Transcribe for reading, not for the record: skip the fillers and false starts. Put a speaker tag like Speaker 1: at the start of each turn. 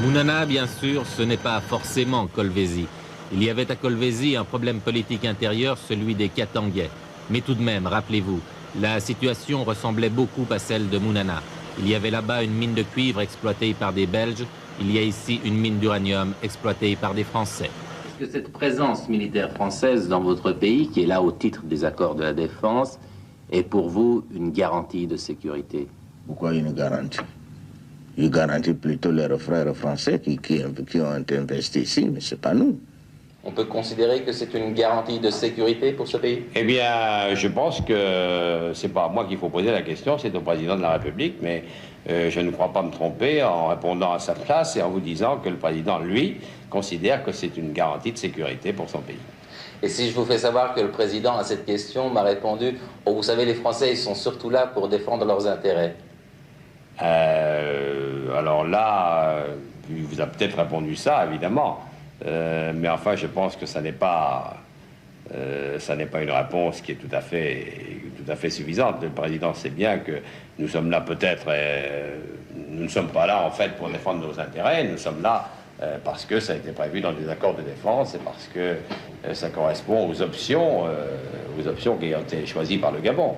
Speaker 1: Mounana, bien sûr, ce n'est pas forcément Kolwezi. Il y avait à Kolwezi un problème politique intérieur, celui des Katangais. Mais tout de même, rappelez-vous, la situation ressemblait beaucoup à celle de Mounana. Il y avait là-bas une mine de cuivre exploitée par des Belges. Il y a ici une mine d'uranium exploitée par des Français. Est-ce que cette présence militaire française dans votre pays, qui est là au titre des accords de la défense, est pour vous une garantie de sécurité?
Speaker 2: Pourquoi une garantie? Je garantis plutôt leurs frères français qui ont investi ici, mais ce n'est pas nous.
Speaker 1: On peut considérer que c'est une garantie de sécurité pour ce pays?
Speaker 3: Eh bien, je pense que c'est pas à moi qu'il faut poser la question, c'est au président de la République, mais je ne crois pas me tromper en répondant à sa place et en vous disant que le président, lui, considère que c'est une garantie de sécurité pour son pays.
Speaker 1: Et si je vous fais savoir que le président, à cette question, m'a répondu « Oh, vous savez, les Français, ils sont surtout là pour défendre leurs intérêts ».
Speaker 3: Alors là, il vous a peut-être répondu ça, évidemment. Mais enfin, je pense que ça n'est pas une réponse qui est tout à fait suffisante. Le président sait bien que nous sommes là peut-être, nous ne sommes pas là en fait pour défendre nos intérêts, nous sommes là parce que ça a été prévu dans des accords de défense et parce que ça correspond aux options qui ont été choisies par le Gabon.